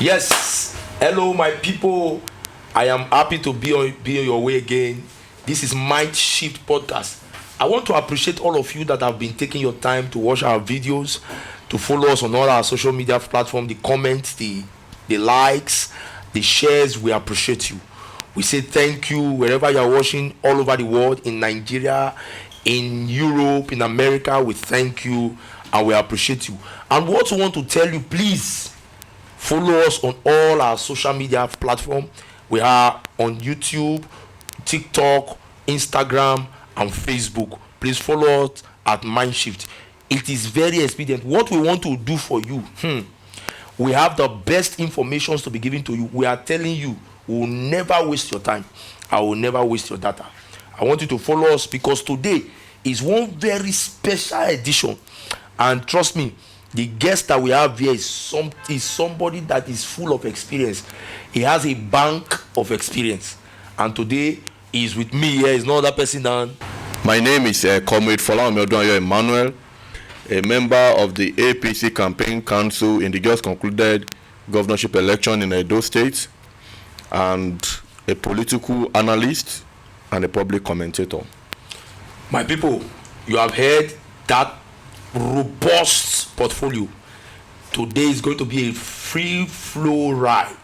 Yes, hello my people. I am happy to be on your way again. This is MindShift Podcast. I want to appreciate all of you that have been taking your time to watch our videos, to follow us on all our social media platforms, the comments, the likes, the shares. We appreciate you. We say thank you wherever you are watching all over the world, in Nigeria, in Europe, in America. We thank you and we appreciate you. And we also want to tell you, please follow us on all our social media platforms. We are on YouTube, TikTok, Instagram, and Facebook. Please follow us at MindShift. It is very expedient. What we want to do for you, we have the best information to be given to you. We are telling you, we will never waste your time. I will never waste your data. I want you to follow us because today is one very special edition. And trust me, the guest that we have here is somebody that is full of experience. He has a bank of experience. And today he is with me here. Is no other person than... My name is Comrade Emmanuel, a member of the APC Campaign Council in the just concluded governorship election in Edo State, and a political analyst and a public commentator. My people, you have heard that robust portfolio. Today is going to be a free flow ride.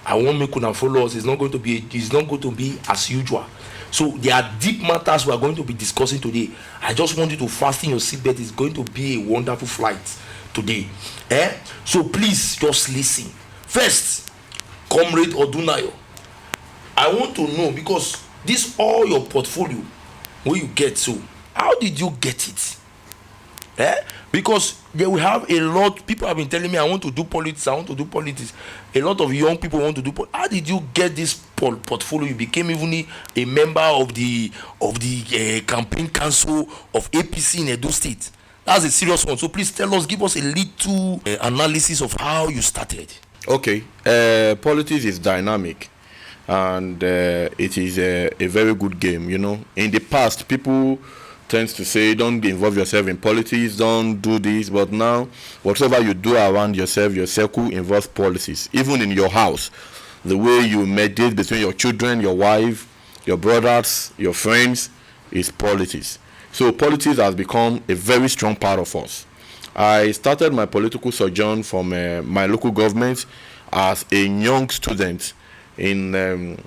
I want me to follow us. It's not going to be as usual. So there are deep matters we are going to be discussing today. I just want you to fasten your seatbelt. It's going to be a wonderful flight today. So please just listen. First, Comrade Odunayo, I want to know, because this all your portfolio where you get to, how did you get it? Because they will have a lot. People have been telling me, I want to do politics. A lot of young people want to do politics. How did you get this portfolio? You became even a member of the campaign council of APC in Edo State. That's a serious one. So please tell us, give us a little analysis of how you started. Okay, politics is dynamic, and it is a very good game. You know, in the past, people tends to say, don't involve yourself in politics, don't do this. But now, whatever you do around yourself, your circle involves policies. Even in your house, the way you mediate between your children, your wife, your brothers, your friends, is politics. So politics has become a very strong part of us. I started my political sojourn from my local government as a young student in the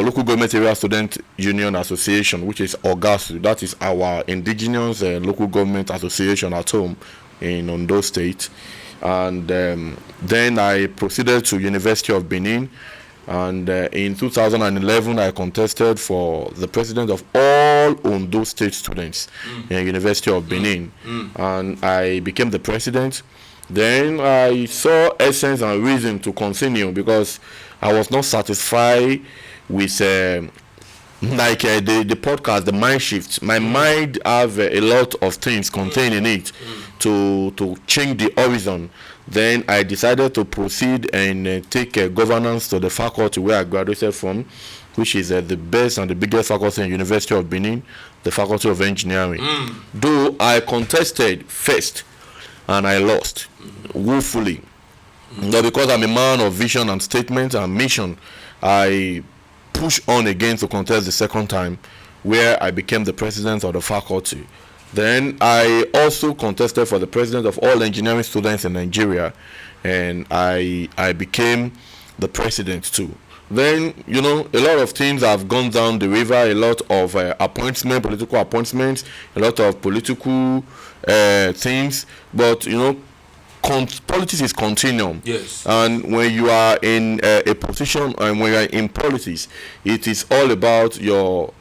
local government area student union association, which is OGASU. That is our indigenous local government association at home in Ondo State. And then I proceeded to University of Benin, and in 2011 I contested for the president of all Ondo State students in University of Benin, and I became the president. Then I saw essence and reason to continue, because I was not satisfied with the podcast, the MindShift. My mind have a lot of things contained in it to change the horizon. Then I decided to proceed and take governance to the faculty where I graduated from, which is the best and the biggest faculty in University of Benin, the Faculty of Engineering. Though I contested first and I lost woefully. But because I'm a man of vision and statement and mission, I pushed on again to contest the second time, where I became the president of the faculty. Then I also contested for the president of all engineering students in Nigeria, and I became the president too. Then, you know, a lot of things have gone down the river, a lot of political appointments, a lot of political things, but, you know, politics is continuum. Yes. And when you are in a position, and when you are in politics, it is all about your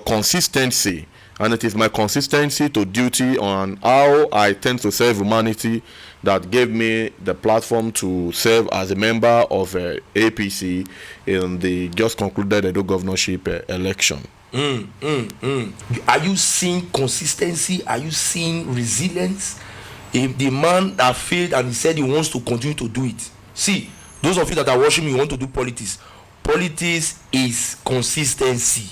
consistency. And it is my consistency to duty on how I tend to serve humanity that gave me the platform to serve as a member of APC in the just concluded Edo governorship election. Are you seeing consistency? Are you seeing resilience? If the man that failed and he said he wants to continue to do it. See, those of you that are watching me want to do politics. Politics is consistency.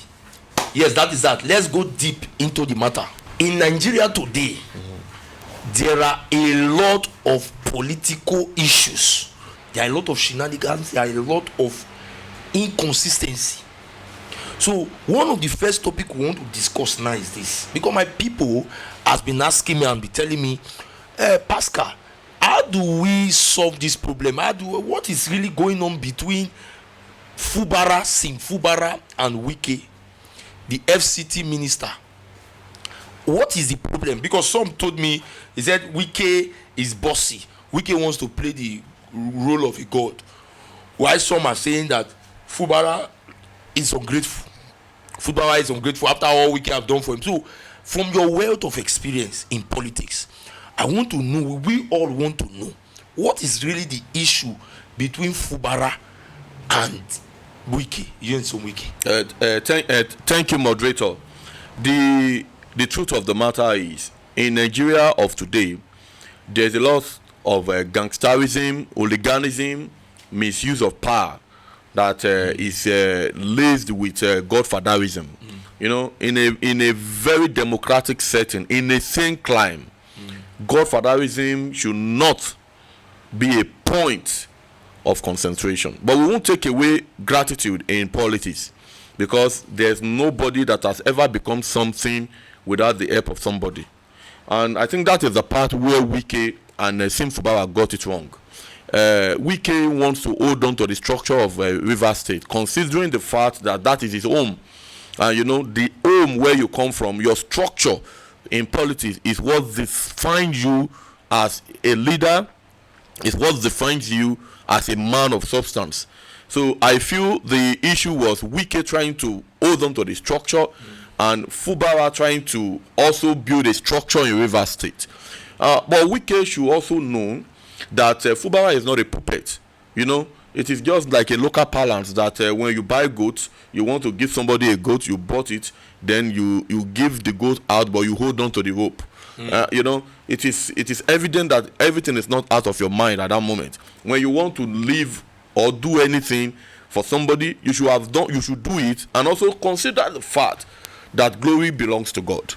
Yes, that is that. Let's go deep into the matter. In Nigeria today, there are a lot of political issues. There are a lot of shenanigans. There are a lot of inconsistency. So one of the first topic we want to discuss now is this, because my people has been asking me and be telling me, Pascal, how do we solve this problem? What is really going on between Sim Fubara and Wike, the FCT minister? What is the problem? Because some told me, he said Wike is bossy. Wike wants to play the role of a god. While some are saying that Fubara is ungrateful. Fubara is ungrateful after all Wike have done for him. So, from your wealth of experience in politics, I want to know, we all want to know, what is really the issue between Fubara and Wike, Yenson Wike? Thank you, moderator. The truth of the matter is, in Nigeria of today, there's a lot of gangsterism, hooliganism, misuse of power that is laced with godfatherism. You know, in a very democratic setting, in a sane climb, godfatherism should not be a point of concentration. But we won't take away gratitude in politics, because there's nobody that has ever become something without the help of somebody. And I think that is the part where Wike and Sim Fubara got it wrong. Wike wants to hold on to the structure of River State, considering the fact that that is his home. And you know, the home where you come from, your structure in politics is what defines you as a leader, is what defines you as a man of substance. So I feel the issue was Wike trying to hold on to the structure, and Fubara trying to also build a structure in River State. But Wike should also know that Fubara is not a puppet. You know, it is just like a local parlance that when you buy goats, you want to give somebody a goat, you bought it, then you give the goat out, but you hold on to the rope. You know, it is evident that everything is not out of your mind at that moment. When you want to live or do anything for somebody, you should do it, and also consider the fact that glory belongs to God.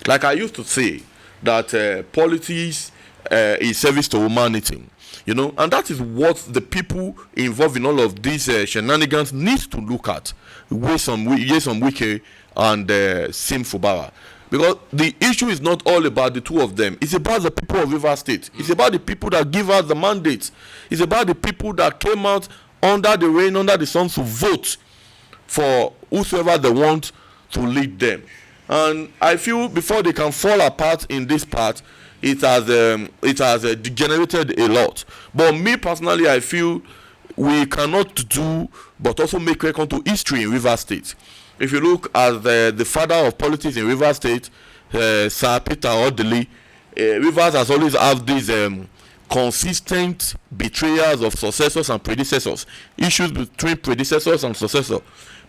Like I used to say, that politics is service to humanity, you know, and that is what the people involved in all of these shenanigans needs to look at. Yesom Wike and Sim Fubara, because the issue is not all about the two of them. It's about the people of River State. It's about the people that give us the mandate. It's about the people that came out under the rain, under the sun, to vote for whosoever they want to lead them. And I feel before they can fall apart in this part, it has degenerated a lot. But me personally, I feel we cannot do but also make record to history in River State. If you look at the father of politics in River State, Sir Peter Odili, Rivers has always had these consistent betrayals of successors and predecessors, issues between predecessors and successors.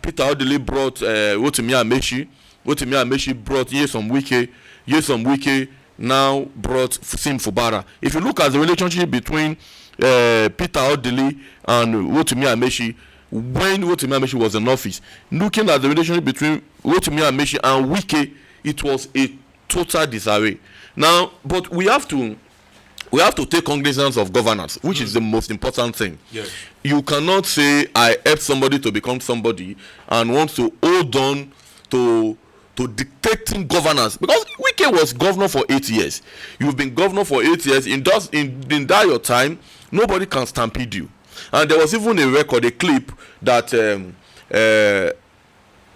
Peter Odili brought Rotimi Amaechi. Rotimi Amaechi brought Yesom Wike. Yesom Wike now brought Sim Fubara. If you look at the relationship between Peter Odili and Rotimi Amaechi, when Rotimi Amaechi was in office, looking at the relationship between Rotimi Amaechi and Wike, it was a total disarray. Now, but we have to take cognizance of governance, which is the most important thing. Yes. You cannot say I help somebody to become somebody and want to hold on to dictating governance, because Wike was governor for 8 years. You've been governor for 8 years. In that your time, nobody can stampede you. And there was even a record, a clip that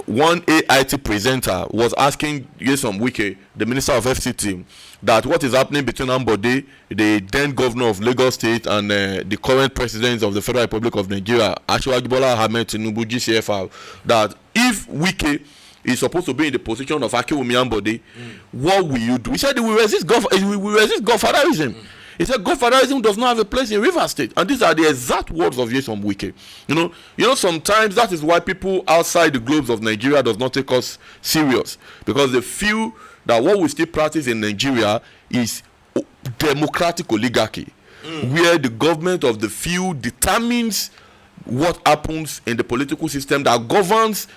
one AIT presenter was asking Yesom Wike, the minister of FCT, that what is happening between Ambode, the then governor of Lagos State, and the current president of the Federal Republic of Nigeria, Asiwaju Bola Ahmed Tinubu, GCFR, that if Wike is supposed to be in the position of Akiwumi Ambode, what will you do? He said we will resist godfatherism. He said godfatherism does not have a place in River State, and these are the exact words of Yesom Wike. You know, sometimes that is why people outside the globes of Nigeria does not take us serious, because they feel that what we still practice in Nigeria is democratic oligarchy, where the government of the few determines what happens in the political system that governs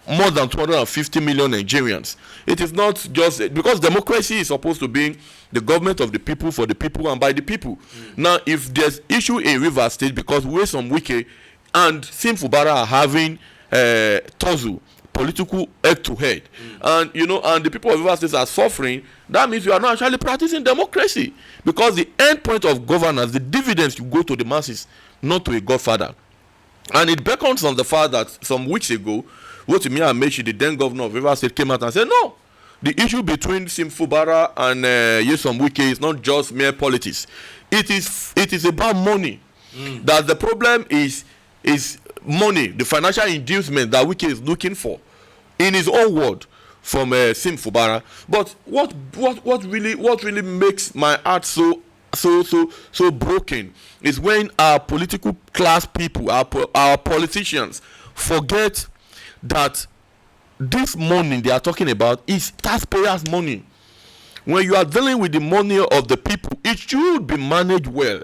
more than 250 million Nigerians. It is not just because democracy is supposed to be the government of the people, for the people, and by the people. Now, if there's issue in Rivers State because Nyesom Wike and Sim Fubara are having tussle, political head to head, and and the people of Rivers State are suffering, that means you are not actually practicing democracy, because the end point of governance, the dividends, you go to the masses, not to a godfather. And it beckons on the fact that some weeks ago, Rotimi Amaechi, the then governor of Rivers State, came out and said, no, the issue between Sim Fubara and Nyesom Wike is not just mere politics. It is about money. That the problem is money, the financial inducement that Wike is looking for, in his own word, from Sim Fubara. But what really makes my heart so broken is when our political class people, our politicians, forget that this money they are talking about is taxpayers' money. When you are dealing with the money of the people, it should be managed well.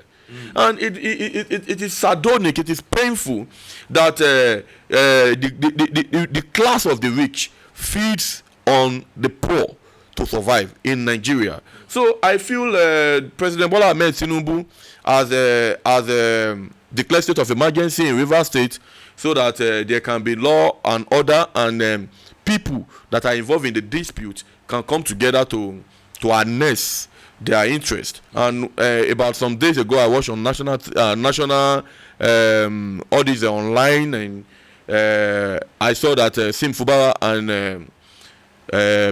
And it is sardonic, it is painful that the class of the rich feeds on the poor to survive in Nigeria. So I feel President Bola Ahmed Tinubu has declared state of emergency in Rivers State, so that there can be law and order, and people that are involved in the dispute can come together to harness their interest. And about some days ago, I watched on national audience online, and I saw that Sim Fubara and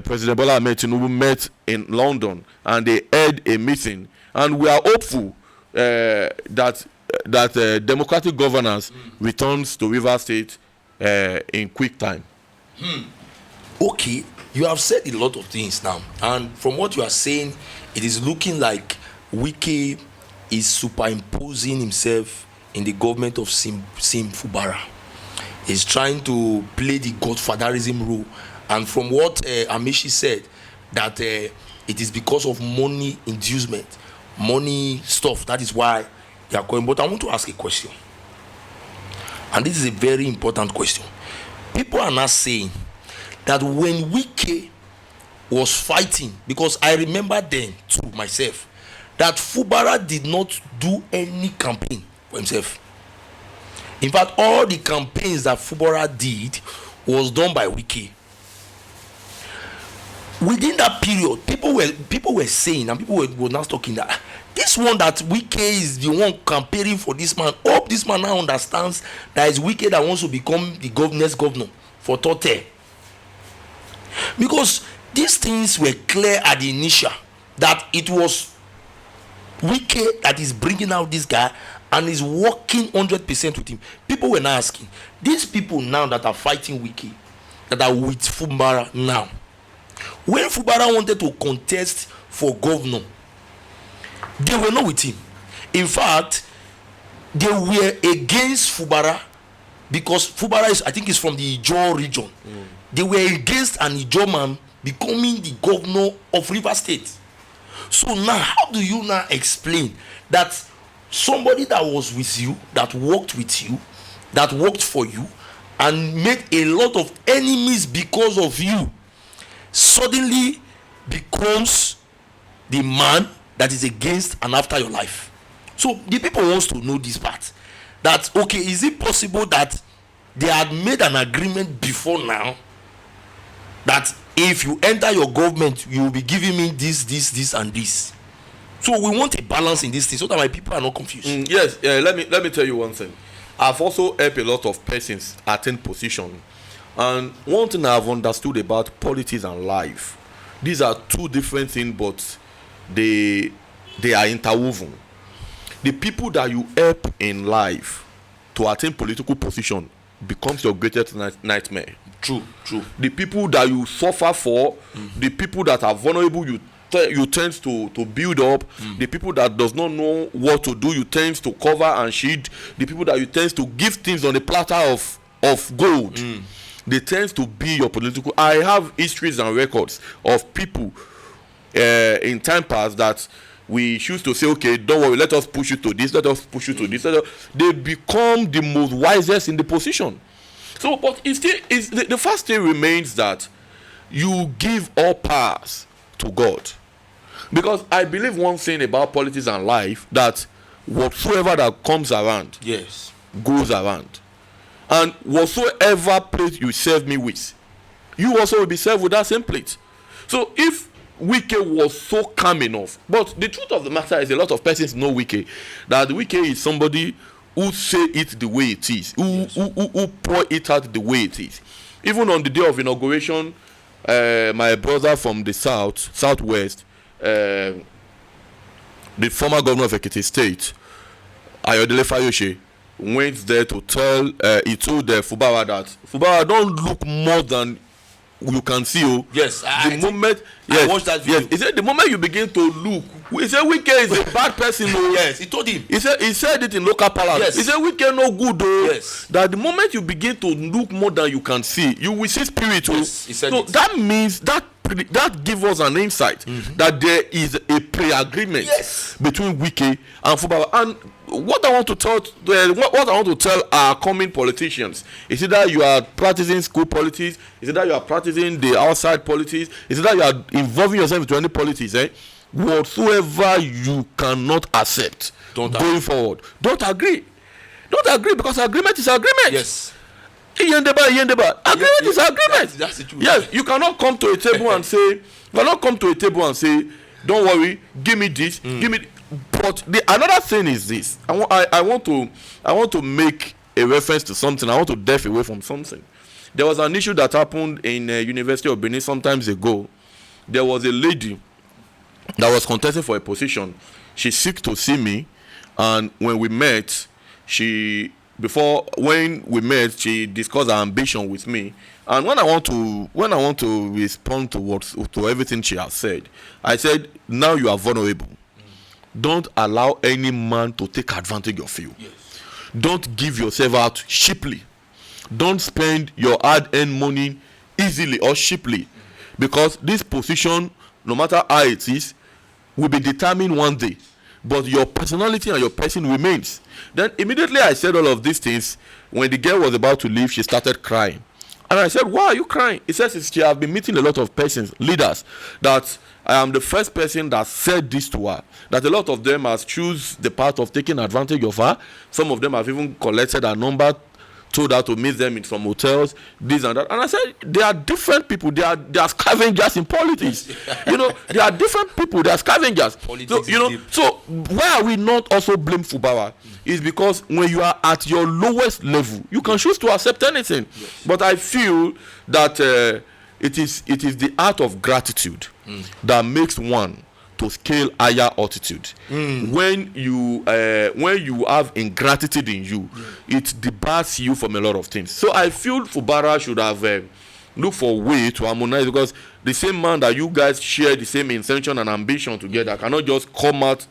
President Bola Ahmed Tinubu met in London, and they held a meeting, and we are hopeful that democratic governance returns to Rivers State in quick time. Okay, you have said a lot of things now, and from what you are saying, it is looking like Wike is superimposing himself in the government of Sim Fubara. He's trying to play the godfatherism role, and from what Amaechi said, that it is because of money inducement, money stuff, that is why they are going. But I want to ask a question, and this is a very important question. People are not saying that when Wike was fighting, because I remember then too myself, that Fubara did not do any campaign for himself. In fact, all the campaigns that Fubara did was done by Wike. Within that period, people were saying, and people were not talking, that this one, that Wike is the one campaigning for this man. Hope this man now understands that it's Wike that wants to become the next governor for Tote. Because these things were clear at the initial, that it was Wike that is bringing out this guy and is working 100% with him. People were now asking, these people now that are fighting Wike, that are with Fubara now, when Fubara wanted to contest for governor, they were not with him. In fact, they were against Fubara, because Fubara is, I think, is from the Ijaw region. They were against an Ijaw man becoming the governor of Rivers State. So now, how do you now explain that somebody that was with you, that worked with you, that worked for you, and made a lot of enemies because of you, suddenly becomes the man that is against and after your life? So the people wants to know this part, that okay, is it possible that they had made an agreement before now, that if you enter your government, you will be giving me this and this? So we want a balance in this thing, so that my people are not confused. Yes, let me tell you one thing. I've also helped a lot of persons attain position, and one thing I've understood about politics and life, these are two different things, but they are interwoven. The people that you help in life to attain political position becomes your greatest nightmare. True. The people that you suffer for, the people that are vulnerable, you tend to build up. The people that does not know what to do, you tend to cover and shield. The people that you tend to give things on a platter of gold, they tend to be your political. I have histories and records of people in time past that we choose to say, okay, don't worry, let us push you to this, let us push you to this. They become the most wisest in the position. So, but it's still is the first thing remains that you give all powers to God, because I believe one thing about politics and life, that whatsoever that comes around, yes, goes around, and whatsoever plate you serve me with, you also will be served with that same plate. So if Wike was so calm enough, but the truth of the matter is a lot of persons know Wike, that Wike is somebody who say it the way it is, who pour it out the way it is. Even on the day of inauguration, my brother from the southwest, the former governor of Ekiti State, Ayodele Fayose, went there to tell, he told Fubara that Fubara don't look more than you can see. Oh, yes, I watched that video. Yes, he said the moment you begin to look, he said Wike is a bad person. Oh. Yes, he told him. He said it in local palace. Yes. He said Wike no good. Oh. Yes. That the moment you begin to look more than you can see, you will see spirit. Oh. Yes, he said so it. that means that gives us an insight that there is a pre-agreement between Wike and Fubara. And what I want to tell our coming politicians is either you are practicing school politics, is either you are practicing the outside politics, is either you are involving yourself into any politics, whatsoever you cannot accept going forward, don't agree, because agreement is agreement. Yes. Agreement is agreement. That's the truth. Yes, you cannot come to a table and say, don't worry, give me this, give me. But another thing is this. I want to make a reference to something. I want to delve away from something. There was an issue that happened in University of Benin some times ago. There was a lady that was contesting for a position. She seeked to see me, and when we met, she discussed her ambition with me. And when I want to respond to everything she has said, I said, now you are vulnerable. Don't allow any man to take advantage of you. Yes. Don't give yourself out cheaply. Don't spend your hard-earned money easily or cheaply, because this position, no matter how it is, will be determined one day, but your personality and your person remains. Then immediately I said all of these things. When the girl was about to leave, she started crying, and I said, why are you crying? He says she have been meeting a lot of persons, leaders, that I am the first person that said this to her, that a lot of them has choose the path of taking advantage of her. Some of them have even collected her number, told her to meet them in some hotels, this and that. And I said, there are different people. They are scavengers in politics. There are different people. They are scavengers. So why are we not also blame Fubara? Is because when you are at your lowest level, you can choose to accept anything. Yes. But I feel that it is the art of gratitude that makes one to scale higher altitude. When you have ingratitude in you, it debars you from a lot of things. So I feel Fubara should have looked for a way to harmonize, because the same man that you guys share the same intention and ambition together cannot just come out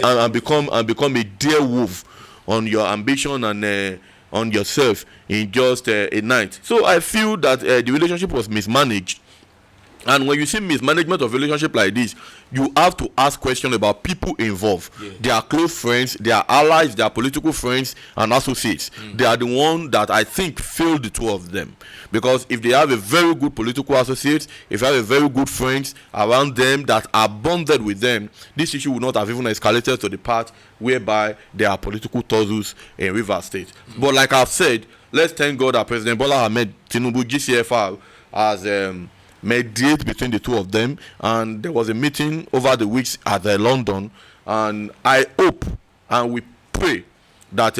and become a deer wolf on your ambition and on yourself in just a night. So I feel that the relationship was mismanaged. And when you see mismanagement of relationship like this, you have to ask questions about people involved. Their close friends, their allies, their political friends and associates. They are the one that I think failed the two of them. Because if they have a very good political associate, if they have a very good friends around them that are bonded with them, this issue would not have even escalated to the part whereby there are political tussles in Rivers State. But like I've said, let's thank God that President Bola Ahmed Tinubu, GCFR, has mediate between the two of them, and there was a meeting over the weeks at London, and I hope and we pray that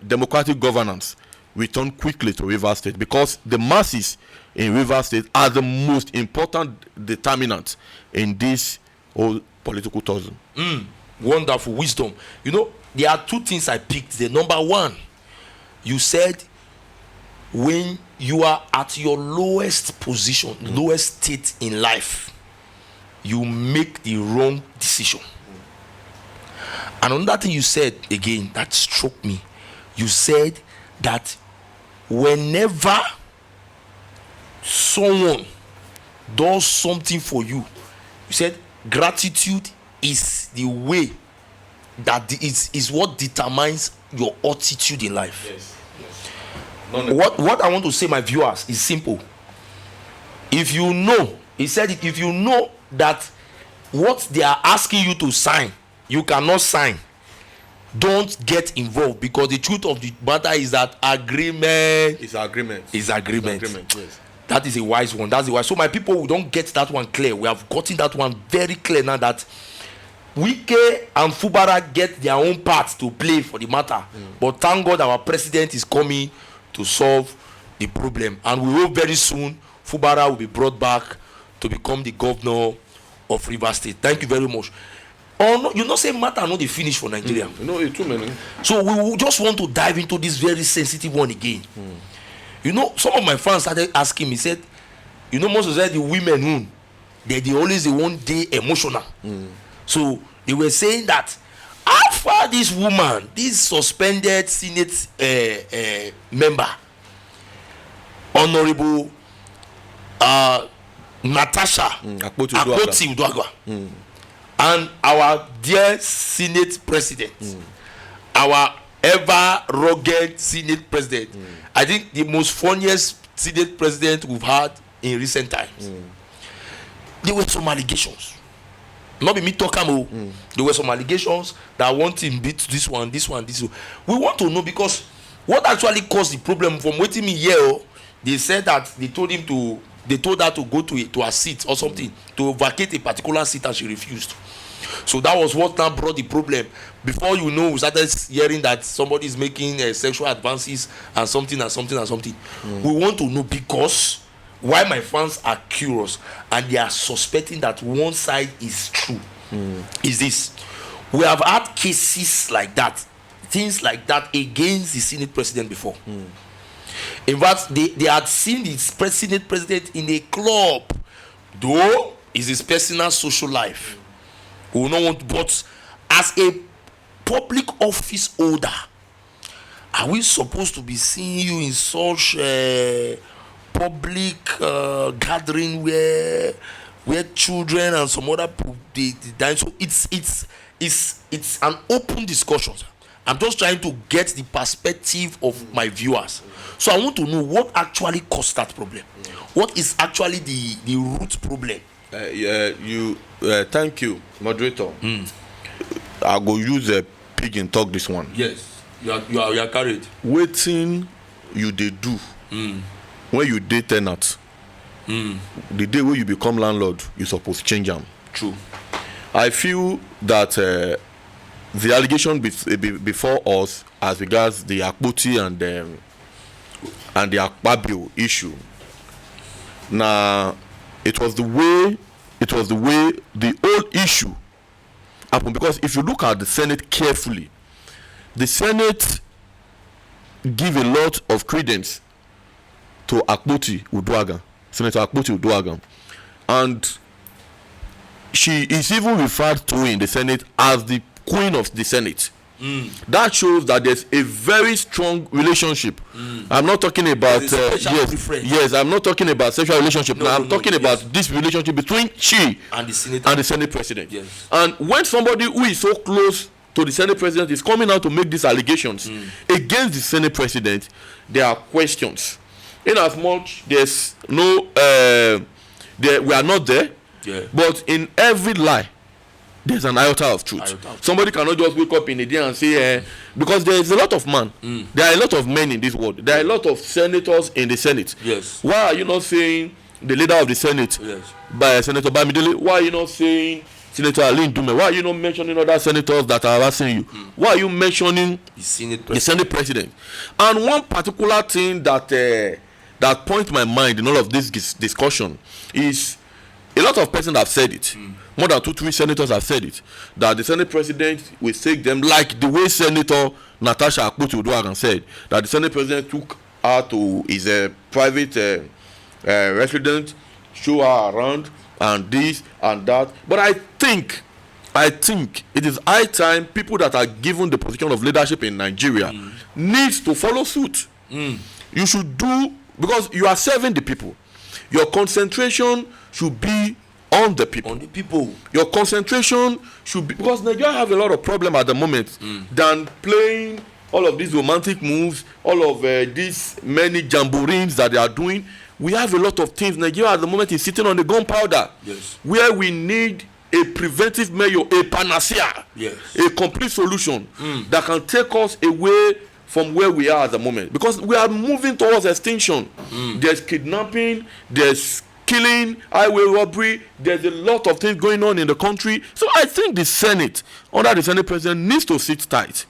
democratic governance return quickly to Rivers State, because the masses in Rivers State are the most important determinant in this whole political tussle. Wonderful wisdom. There are two things I picked. The number one, you said when you are at your lowest position, lowest state in life, you make the wrong decision. And another thing you said again that struck me, you said that whenever someone does something for you, you said gratitude is the way that is what determines your attitude in life. Yes. What I want to say, my viewers, is simple. If you know, he said it, if you know that what they are asking you to sign, you cannot sign, don't get involved, because the truth of the matter is that agreement is agreement. Is agreement. Yes. That is a wise one. That's the wise. So my people, we don't get that one clear. We have gotten that one very clear now, that Wike and Fubara get their own part to play for the matter. But thank God our president is coming to solve the problem, and we hope very soon Fubara will be brought back to become the governor of Rivers State. Thank you very much. Oh no, you know, say matter not the finish for Nigeria. No, it's too many. So we will just want to dive into this very sensitive one again. You know, some of my fans started asking me, said, you know, most of the women they always the one day emotional. So they were saying that how far this woman, this suspended Senate member, Honorable Natasha Akpoti Uduagwa, and our dear Senate President, our ever rugged Senate President, I think the most funniest Senate President we've had in recent times. There were some allegations. Not be me talking. There were some allegations that want him beat this one. We want to know, because what actually caused the problem from waiting me here. They said that they told her to go to a seat or something, to vacate a particular seat, and she refused. So that was what now brought the problem. Before you know, we started hearing that somebody is making sexual advances and something. We want to know, because why my fans are curious and they are suspecting that one side is true is this: we have had cases like that, things like that against the Senate president before. In fact, they had seen the Senate president in a club, though it's his personal social life. We will not want, but as a public office holder, are we supposed to be seeing you in such public gathering where children and some other people they die? So it's an open discussion. I'm just trying to get the perspective of my viewers. So I want to know what actually caused that problem. What is actually the root problem? Thank you, moderator. I go use a pidgin talk this one. Yes, you are carried. Waiting you they do when you date tenant. The day when you become landlord, you supposed to change them. True. I feel that the allegation before us, as regards the Akpoti and the Akpabio issue. Now, it was the way the whole issue happened, because if you look at the Senate carefully, the Senate give a lot of credence to Akpoti Uduagwa, Senator Akpoti Uduagwa, and she is even referred to in the Senate as the Queen of the Senate. That shows that there's a very strong relationship. I'm not talking about yes, I'm not talking about sexual relationship. No, I'm talking about this relationship between she and the Senate president. Yes. And when somebody who is so close to the Senate president is coming out to make these allegations against the Senate president, there are questions. In as much there's no we are not there, but in every lie there's an iota of truth. Somebody cannot just wake up in a day and say, because there is a lot of men. There are a lot of men in this world. There are a lot of senators in the Senate. Yes. Why are you not saying the leader of the Senate, by Senator Bamidele? Why are you not saying Senator Alin Dume? Why are you not mentioning other senators that are harassing you? Why are you mentioning the Senate president? And one particular thing that points my mind in all of this discussion is a lot of persons have said it. More than 2-3 senators have said it, that the Senate president will take them, like the way Senator Natasha Akpoti Uduagwa said, that the Senate president took her to his private residence, show her around, and this and that. But I think it is high time people that are given the position of leadership in Nigeria needs to follow suit. You should do, because you are serving the people. Your concentration should be on the people. Your concentration should be, because Nigeria have a lot of problem at the moment than playing all of these romantic moves, all of these many jamborees that they are doing. We have a lot of things. Nigeria at the moment is sitting on the gunpowder. Yes. Where we need a preventive measure, a panacea, yes, a complete solution that can take us away from where we are at the moment. Because we are moving towards extinction. There's kidnapping, there's killing, highway robbery, there's a lot of things going on in the country. So I think the Senate, under the Senate president, needs to sit tight.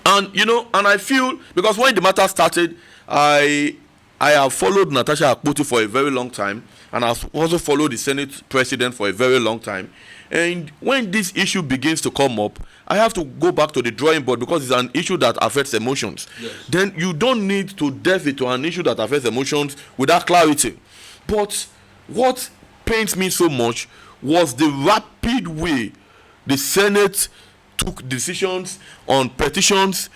And and I feel, because when the matter started, I have followed Natasha Akpoti for a very long time, and I've also followed the Senate president for a very long time. And when this issue begins to come up, I have to go back to the drawing board, because it's an issue that affects emotions. Yes. Then you don't need to delve into an issue that affects emotions without clarity. But what pains me so much was the rapid way the Senate took decisions on petitions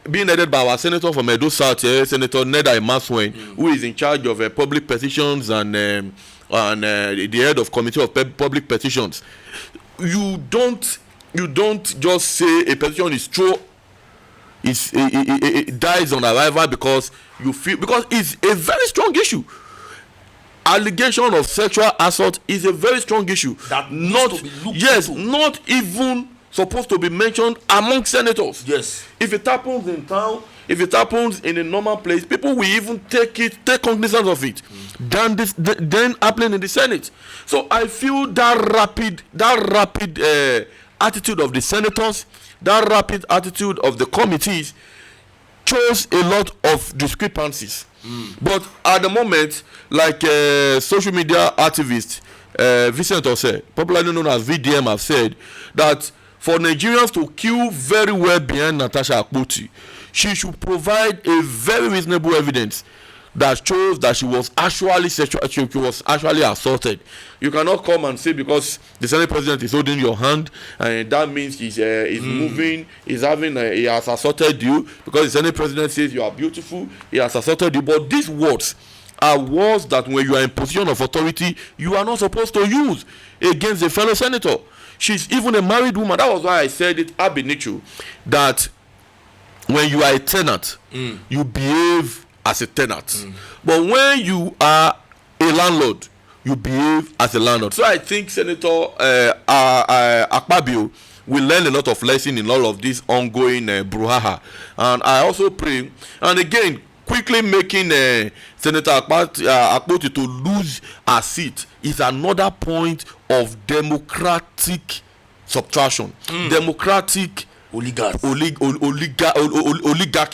being headed by our senator from Edo South, Senator Neda Emmanuel, who is in charge of public petitions and the head of committee of public petitions. You don't just say a petition is true, it dies on arrival, because it's a very strong issue. Allegation of sexual assault is a very strong issue. That needs to be looked into. Not even supposed to be mentioned among senators. Yes. If it happens in town, if it happens in a normal place, people will even take cognizance of it than happening in the Senate. So I feel that rapid attitude of the senators, that rapid attitude of the committees shows a lot of discrepancies. But at the moment, like social media activist Vincent Ose, popularly known as VDM, have said that for Nigerians to queue very well behind Natasha Akpoti, she should provide a very reasonable evidence that shows that she was actually assaulted. You cannot come and say because the Senate president is holding your hand and that means he's moving, he has assaulted you, because the Senate president says you are beautiful, he has assaulted you. But these words are words that when you are in position of authority, you are not supposed to use against a fellow senator. She's even a married woman. That was why I said it ab initio, that when you are a tenant, you behave as a tenant. But when you are a landlord, you behave as a landlord. So I think Senator Akpabio will learn a lot of lessons in all of this ongoing brouhaha. And I also pray, and again, quickly making Senator Akpoti to lose her seat is another point of democratic subtraction, democratic oligarchy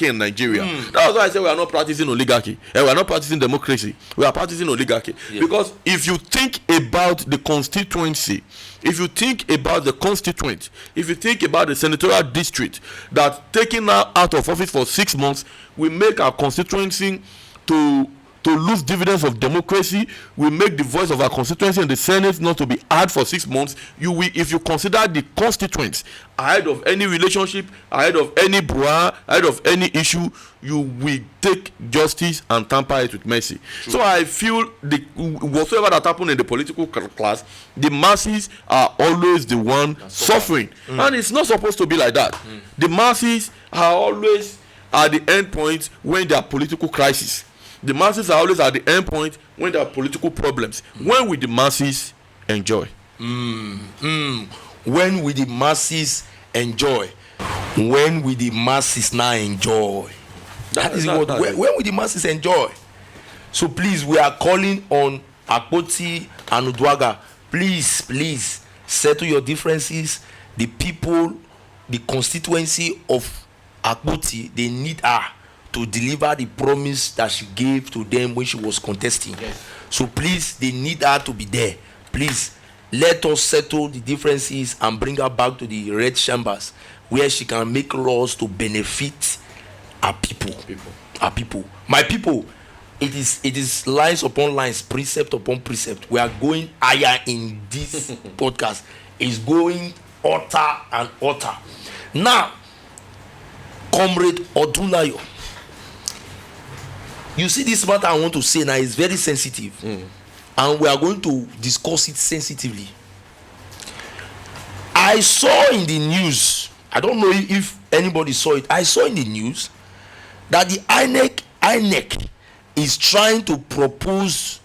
in Nigeria. That's why I say we are not practicing oligarchy. We are not practicing democracy. We are practicing oligarchy. Yeah. Because if you think about the constituency, if you think about the constituent, if you think about the senatorial district that taking her out of office for 6 months will make our constituency to lose dividends of democracy, will make the voice of our constituency in the Senate not to be heard for 6 months. You will, if you consider the constituents ahead of any relationship, ahead of any brouhaha, ahead of any issue, you will take justice and tamper it with mercy. True. So I feel whatsoever that happens in the political class, the masses are always the one suffering. And it's not supposed to be like that. The masses are always at the end point when there are political crises. The masses are always at the end point when there are political problems. When will the masses enjoy? When will the masses enjoy? When will the masses now enjoy? When will the masses enjoy? So please, we are calling on Akpoti and Uduaghan. Please settle your differences. The people, the constituency of Akpoti, they need her to deliver the promise that she gave to them when she was contesting. Yes. So please, they need her to be there. Please, let us settle the differences and bring her back to the red chambers where she can make laws to benefit our people. Our people. My people, it is lines upon lines, precept upon precept. We are going higher in this podcast. It's going utter and utter. Now, Comrade Odulayo, you see, this matter I want to say now is very sensitive, and we are going to discuss it sensitively. I saw in the news I don't know if anybody saw it. I saw in the news that the INEC is trying to propose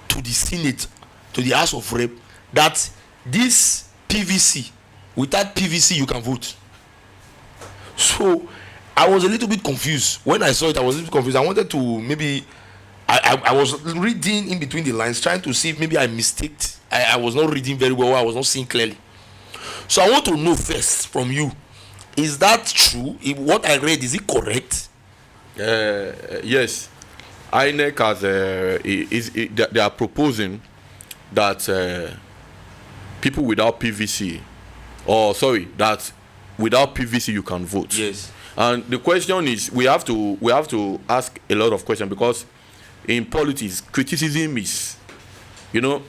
to the Senate, to the House of Rep, that this PVC, without PVC you can vote. So I was a little bit confused when I saw it. I was a little confused. I wanted to maybe I was reading in between the lines, trying to see if maybe I mistaked. I was not reading very well. I was not seeing clearly. So I want to know first from you, is that true? If what I read, is it correct? Yes. INEC has they are proposing that people without PVC, that without PVC you can vote. Yes. And the question is, we have to ask a lot of questions, because in politics, criticism is,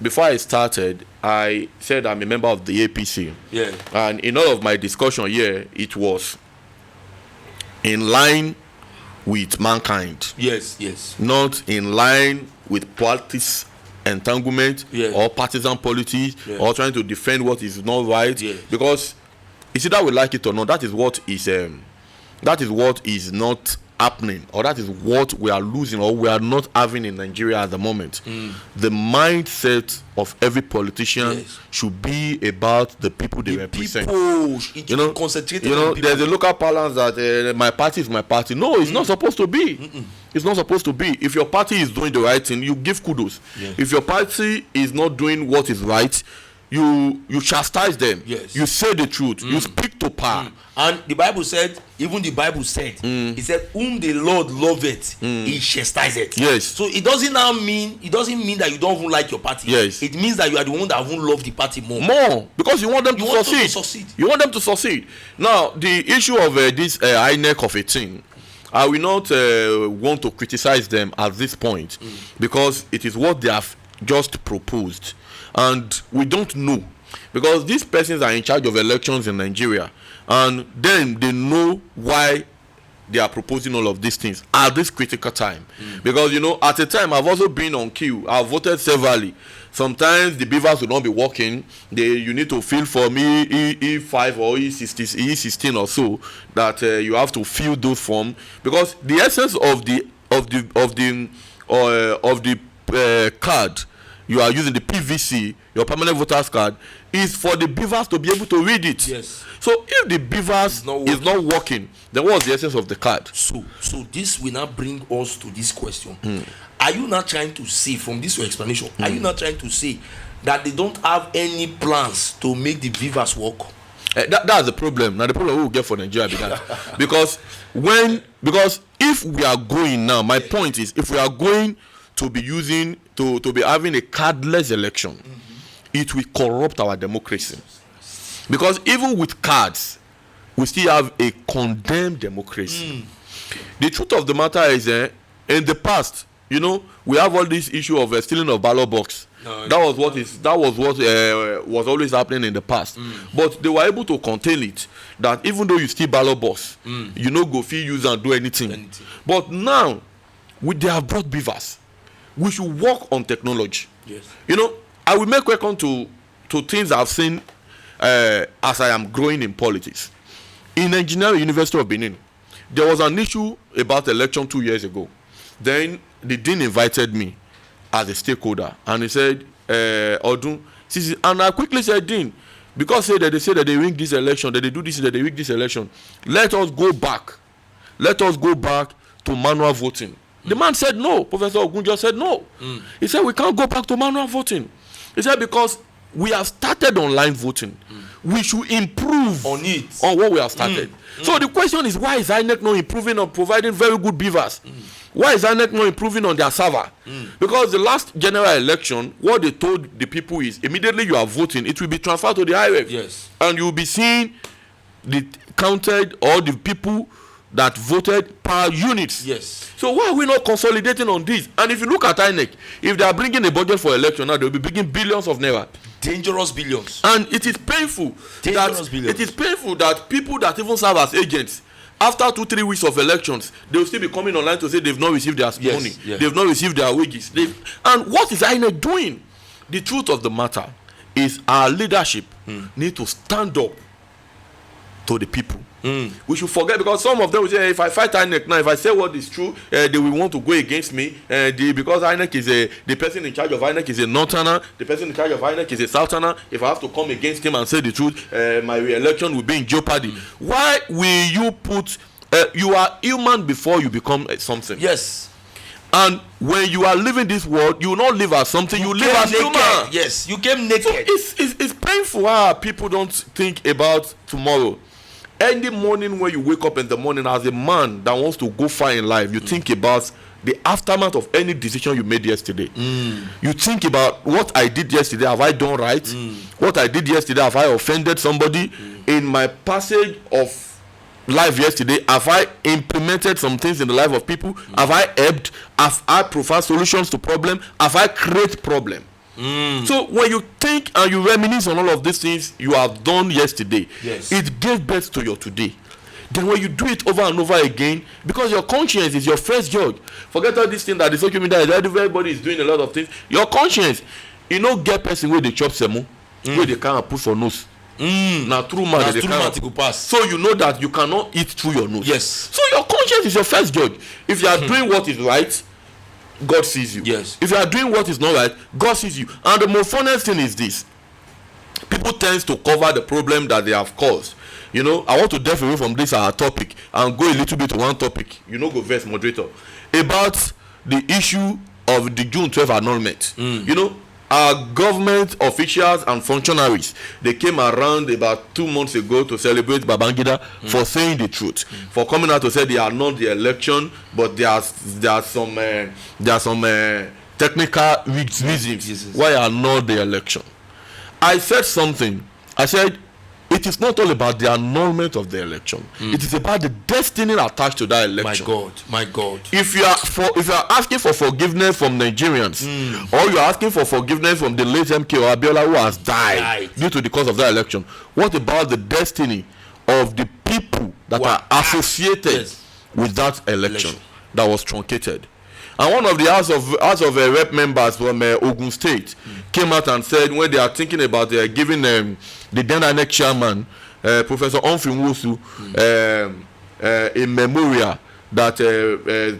before I started, I said I'm a member of the APC. Yeah. And in all of my discussion here, it was in line with mankind. Yes. Not in line with politics entanglement, yeah, or partisan politics, yeah, or trying to defend what is not right. Yeah. Because it's either we like it or not, that is what is not happening, or that is what we are losing, or we are not having in Nigeria at the moment. The mindset of every politician, yes, should be about the people they represent. Concentrated. There's a local balance that my party is my party. No, it's not supposed to be. It's not supposed to be. If your party is doing the right thing, you give kudos. Yeah. If your party is not doing what is right, you chastise them. Yes. You say the truth. You speak to power. And the Bible said, it said, whom the Lord loveth, he chastiseth. Yes. So it doesn't mean that you don't even like your party. Yes. It means that you are the one that won't love the party more. Because you want them to succeed. You want them to succeed. Now, the issue of this INEC of a thing, I will not want to criticize them at this point, because it is what they have just proposed. And we don't know, because these persons are in charge of elections in Nigeria, and then they know why they are proposing all of these things at this critical time. Because at a time, I've also been on queue. I've voted severally. Sometimes the beavers will not be working. You need to fill for me E5 or E16 or so, that you have to fill those forms, because the essence of the card you are using, the PVC, your permanent voters card, is for the beavers to be able to read it. Yes. So if the beavers is not working, then what's the essence of the card? So this will now bring us to this question. Are you not trying to say, from this your explanation, are you not trying to say that they don't have any plans to make the beavers work? That's the problem. Now the problem we will get for Nigeria be that. because if we are going now, my point is, if we are going to be using to be having a cardless election, it will corrupt our democracy. Because even with cards, we still have a condemned democracy. The truth of the matter is, in the past, we have all this issue of stealing of ballot box. That was what was always happening in the past. But they were able to contain it. That even though you steal ballot box, go fee use and do anything. But now, they have brought beavers. We should work on technology. Yes. I will make reference to things I've seen as I am growing in politics. In Engineering University of Benin, there was an issue about election 2 years ago. Then the dean invited me as a stakeholder, and he said, Odun, and I quickly said, Dean, because they say that they win this election, that they do this, that they win this election, let us go back to manual voting. The man said no. Professor Ogunjo said no. He said we can't go back to manual voting. He said because we have started online voting, we should improve on it, on what we have started. So the question is, why is INEC not improving on providing very good beavers? Why is INEC not improving on their server? Because the last general election, what they told the people is, immediately you are voting, it will be transferred to the IRF. Yes. And you will be seeing the counted or the people that voted per units. Yes. So why are we not consolidating on this? And if you look at INEC, if they are bringing a budget for election now, they will be bringing billions of naira. Dangerous billions. And it is painful. It is painful that people that even serve as agents, after 2-3 weeks of elections, they will still be coming online to say they've not received their money. Yes. They've not received their wages. And what is INEC doing? The truth of the matter is our leadership need to stand up to the people. We should forget, because some of them will say, if I fight INEC now, if I say what is true, they will want to go against me. Because INEC is the person in charge of INEC is a northerner, the person in charge of INEC is a southerner. If I have to come against him and say the truth, my re-election will be in jeopardy. Why will you put? You are human before you become something. Yes. And when you are living this world, you will not live as something. You live as naked. human. Yes, you came naked. So it's painful how people don't think about tomorrow. Any morning when you wake up in the morning as a man that wants to go far in life, you think about the aftermath of any decision you made yesterday. You think about what I did yesterday. Have I done right? What I did yesterday, have I offended somebody? In my passage of life yesterday, have I implemented some things in the life of people? Have I helped? Have I provided solutions to problem? Have I created problem? So when you think and you reminisce on all of these things you have done yesterday, it gave birth to your today. Then when you do it over and over again, because your conscience is your first judge. Forget all these things that the social media is, everybody is doing a lot of things. Your conscience, you know, get person where they chop semo, where they can't put for nose. Now through mouth they can't pass. So you know that you cannot eat through your nose. Yes. So your conscience is your first judge. If you are doing what is right, God sees you. Yes. If you are doing what is not right, God sees you. And the most funniest thing is this: people tend to cover the problem that they have caused. You know, I want to delve away from this topic and go a little bit to one topic. You know, go verse moderator about the issue of the June 12 annulment. You know, our government officials and functionaries, they came around about 2 months ago to celebrate Babangida for saying the truth, for coming out to say they are not the election, but there are some technical reasons why are not the election. I said something. I said it is not all about the annulment of the election. It is about the destiny attached to that election. My God. If you are asking for forgiveness from Nigerians, or you are asking for forgiveness from the late MK or Abiola who has died due to the cause of that election, what about the destiny of the people that are associated with that election that was truncated? And one of the House of Rep members from Ogun State came out and said, when they are thinking about giving the then INEC chairman, Professor Onfinwosu, a memorial that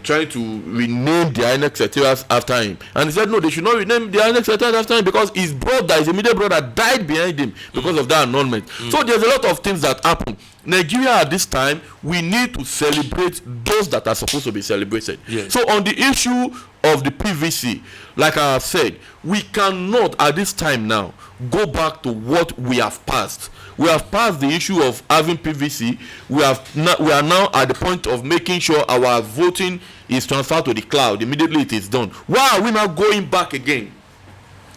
trying to rename the INEC secretariat after him. And he said, no, they should not rename the INEC secretariat after him because his brother, his immediate brother, died behind him because of that annulment. So there's a lot of things that happen. Nigeria at this time, we need to celebrate those that are supposed to be celebrated. So on the issue of the PVC, like I have said, we cannot at this time now go back to what we have passed. We have passed the issue of having PVC. We are now at the point of making sure our voting is transferred to the cloud immediately it is done. Why are we now going back again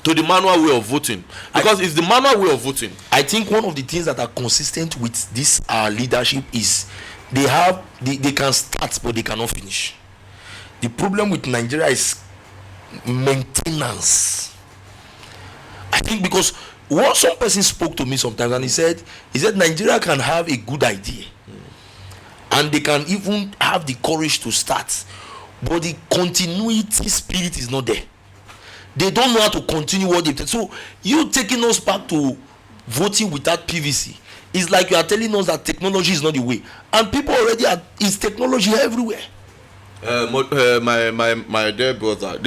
to the manual way of voting? Because it's the manual way of voting. I think one of the things that are consistent with this leadership is they can start but they cannot finish. The problem with Nigeria is maintenance. I think because some person spoke to me sometimes and he said Nigeria can have a good idea and they can even have the courage to start, but the continuity spirit is not there. They don't know how to continue what they've done. So you taking us back to voting without PVC is like you are telling us that technology is not the way, and people already is technology everywhere. My dear brother,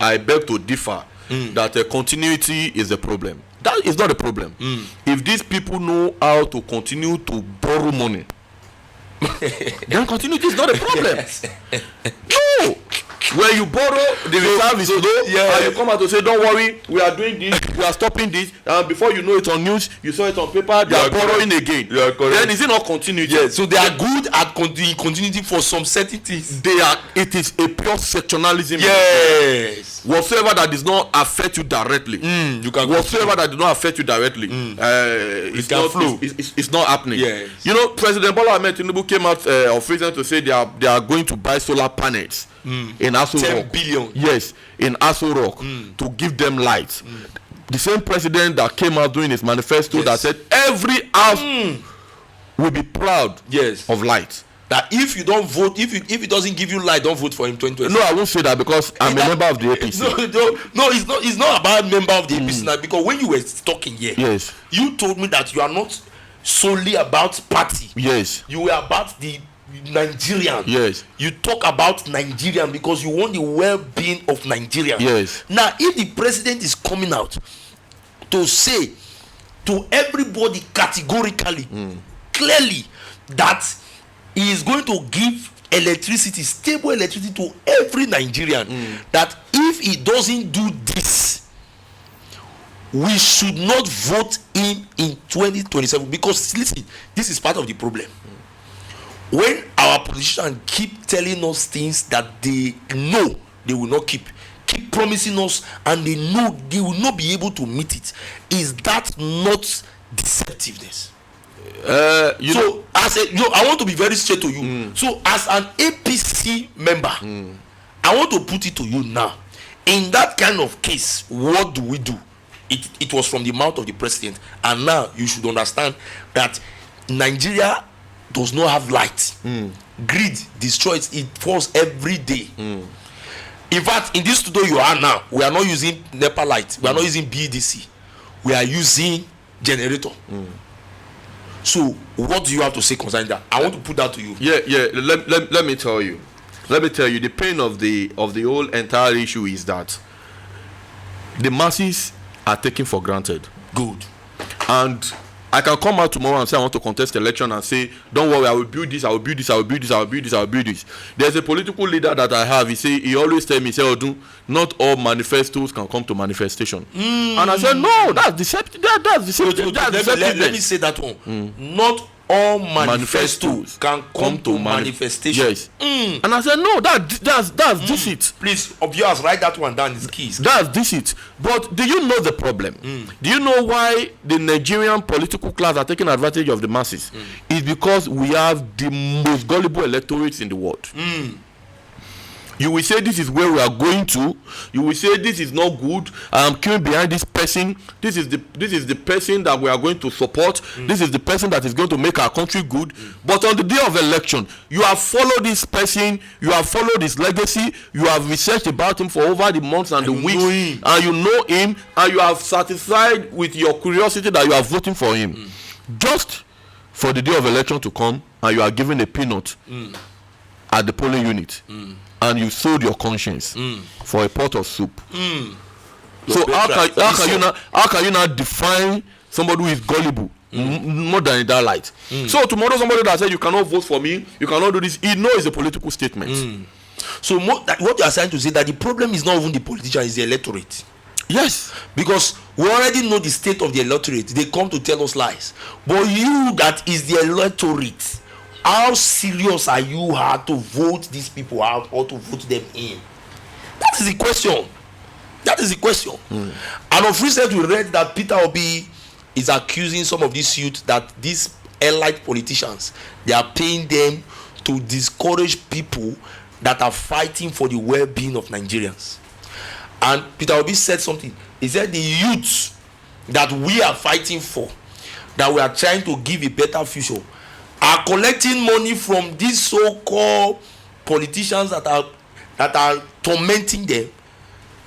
I beg to differ that continuity is a problem. That is not a problem. If these people know how to continue to borrow money, then continuity is not a problem. No. When you borrow, the reserve is low, and you come out to say, don't worry, we are doing this, we are stopping this, and before you know it on news, you saw it on paper, they are borrowing again. Then is it not continuity? Yes. So they are good at continuity for some certain things. It is a pure sectionalism. Yes. Whatsoever that does not affect you directly, whatsoever that does not affect you directly, it's not happening. Yes. You know, President Bola Ahmed Tinubu came out of reason to say they are going to buy solar panels in Aso Rock. 10 billion. Yes, in Aso Rock to give them light. The same president that came out doing his manifesto that said every house will be proud of light. That if you don't vote, if it doesn't give you light, don't vote for him 2020. No, I won't say that because I'm a member of the APC. No, it's not about member of the APC now, because when you were talking here, you told me that you are not solely about party. Yes. You were about the Nigerian. Yes. You talk about Nigerian because you want the well-being of Nigerians. Yes. Now, if the president is coming out to say to everybody categorically, clearly, that he is going to give electricity, stable electricity to every Nigerian, that if he doesn't do this, we should not vote him in 2027. Because listen, this is part of the problem. When our politicians keep telling us things that they know they will not keep promising us, and they know they will not be able to meet it, is that not deceptiveness? I want to be very straight to you. So as an APC member, I want to put it to you now. In that kind of case, what do we do? It was from the mouth of the president, and now you should understand that Nigeria does not have light. Greed destroys, it falls every day. In fact, in this studio you are now, we are not using NEPA light, we are not using BDC, we are using generator. So what do you have to say concerning that? I want to put that to you. Let me tell you, the pain of the whole entire issue is that the masses are taken for granted. Good. And I can come out tomorrow and say I want to contest the election and say, don't worry, I will build this, I will build this, I will build this, I will build this, I will build this. There's a political leader that I have, he always tell me, not all manifestos can come to manifestation. And I said, no, that's deceptive. That's deceptive. Let me say that one. Not all manifestos can come to manifestation. Yes. And I said, no, that's deceit. Please, viewers, write that one down. Is keys. That's deceit. But do you know the problem? Do you know why the Nigerian political class are taking advantage of the masses? It's because we have the most gullible electorates in the world. You will say this is where we are going to. You will say this is not good. I am queuing behind this person. This is the person that we are going to support. This is the person that is going to make our country good. But on the day of election, you have followed this person. You have followed his legacy. You have researched about him for over the months and the weeks, and you know him, and you have satisfied with your curiosity that you are voting for him. Just for the day of election to come, and you are given a peanut at the polling unit. And you sold your conscience for a pot of soup. So how can you now define somebody who is gullible more than that light? So tomorrow somebody that said you cannot vote for me, you cannot do this, he knows it's a political statement. So what you are trying to say, that the problem is not even the politician, it's the electorate. Yes, because we already know the state of the electorate. They come to tell us lies. But you, that is the electorate, how serious are you to vote these people out or to vote them in? That is the question. And of recent we read that Peter Obi is accusing some of these youth that these elite politicians, they are paying them to discourage people that are fighting for the well-being of Nigerians. And Peter Obi said something. He said the youths that we are fighting for, that we are trying to give a better future, are collecting money from these so-called politicians that are tormenting them,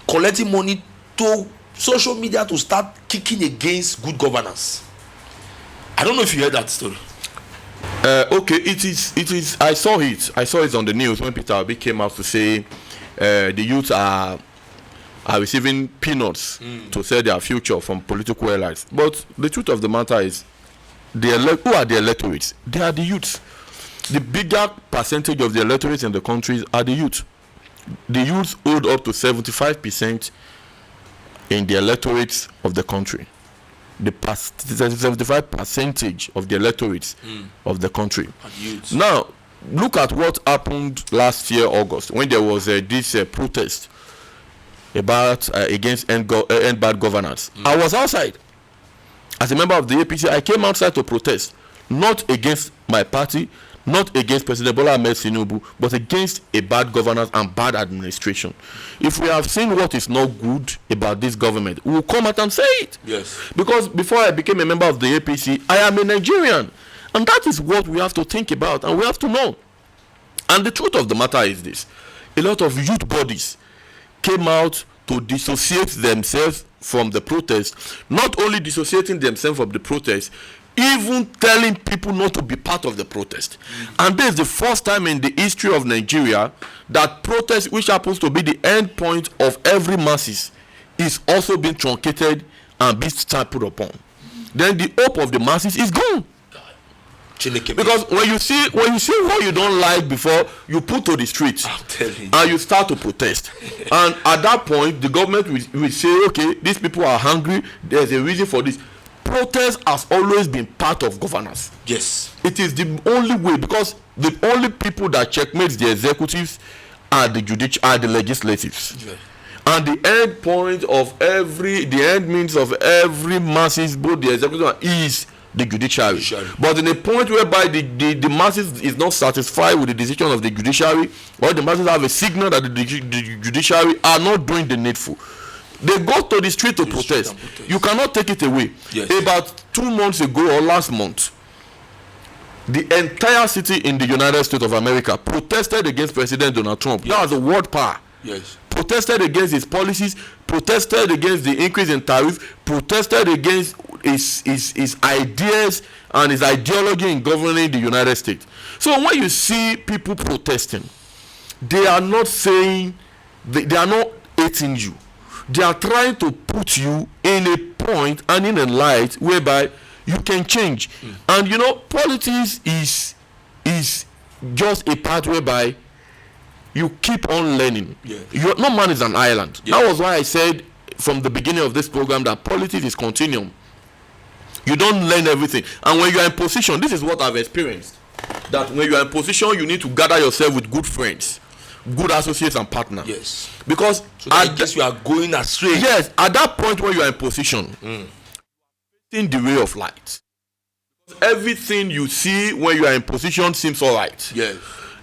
collecting money to social media to start kicking against good governance. I don't know if you heard that story. Okay, it is. I saw it on the news when Peter Obi came out to say the youth are receiving peanuts to sell their future from political allies. But the truth of the matter is, who are the electorates? They are the youths. The bigger percentage of the electorates in the country are the youth. The youth hold up to 75% in the electorates of the country. The 75% of the electorates of the country. Now, look at what happened last year, August, when there was this protest about against end bad governance. I was outside. As a member of the APC, I came outside to protest, not against my party, not against President Bola Ahmed Tinubu, but against a bad governance and bad administration. If we have seen what is not good about this government, we will come out and say it. Yes. Because before I became a member of the APC, I am a Nigerian. And that is what we have to think about and we have to know. And the truth of the matter is this. A lot of youth bodies came out to dissociate themselves from the protest. Not only dissociating themselves from the protest, even telling people not to be part of the protest. And this is the first time in the history of Nigeria that protest, which happens to be the end point of every masses, is also being truncated and being trampled upon. Then the hope of the masses is gone. Because when you see what you don't like before, you put to the streets and you start to protest. And at that point, the government will say, okay, these people are hungry, there's a reason for this. Protest has always been part of governance. Yes. It is the only way, because the only people that checkmate the executives are the legislatives. Yeah. And the end point of the end means of every masses, both the executive is the judiciary. But in a point whereby the masses is not satisfied with the decision of the judiciary, or the masses have a signal that the judiciary are not doing the needful, they go to the street to protest. You cannot take it away. Yes. About 2 months ago or last month, the entire city in the United States of America protested against President Donald Trump. Yes. That was a world power. Yes. Protested against his policies, protested against the increase in tariffs, protested against his ideas and his ideology in governing the United States. So when you see people protesting, they are not saying, they are not hating you. They are trying to put you in a point and in a light whereby you can change. And politics is just a part whereby you keep on learning. Yeah. No man is an island. Yeah. That was why I said from the beginning of this program that politics is continuum. You don't learn everything. And when you are in position, this is what I've experienced, that when you are in position, you need to gather yourself with good friends, good associates and partners. Yes. Because I guess you are going astray. Yes. At that point when you are in position, in the way of light. Everything you see when you are in position seems alright. Yes.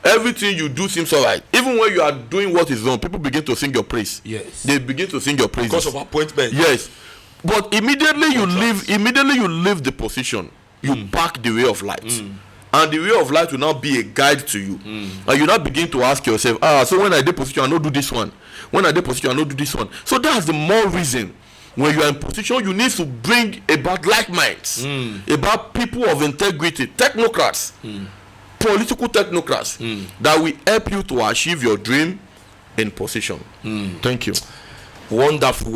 Everything you do seems alright. Even when you are doing what is wrong, people begin to sing your praise. Yes. They begin to sing your praise because of appointment. Yes. But immediately you leave the position, you back the way of light. And the way of light will now be a guide to you. And you now begin to ask yourself, so when I do position, I don't do this one. When I do position, I don't do this one. So that's the more reason when you are in position, you need to bring about like minds, about people of integrity, technocrats, political technocrats, that will help you to achieve your dream in position. Thank you. Wonderful.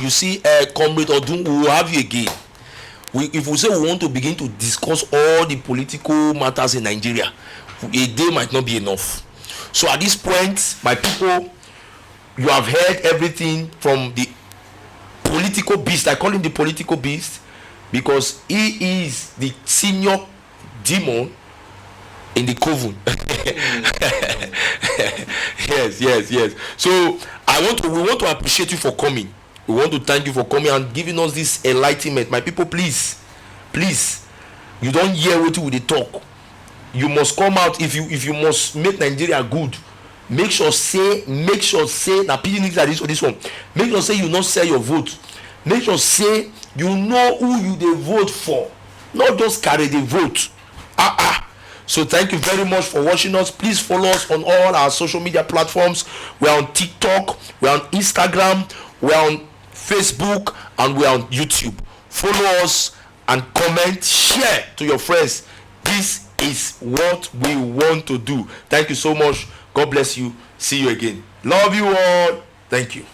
You see, Comrade Odun, we will have you again. If we say we want to begin to discuss all the political matters in Nigeria, a day might not be enough. So at this point, my people, you have heard everything from the political beast. I call him the political beast because he is the senior demon in the coven. Yes. So we want to appreciate you for coming. We want to thank you for coming and giving us this enlightenment. My people, please, you don't hear what we talk. You must come out. If you must make Nigeria good, make sure say now this one. Make sure say you not sell your vote. Make sure say you know who you they vote for, not just carry the vote. So thank you very much for watching us. Please follow us on all our social media platforms. We're on TikTok, we're on Instagram, we're on Facebook, and we're on YouTube. Follow us and comment, share to your friends. This is what we want to do. Thank you so much. God bless you. See you again. Love you all. Thank you.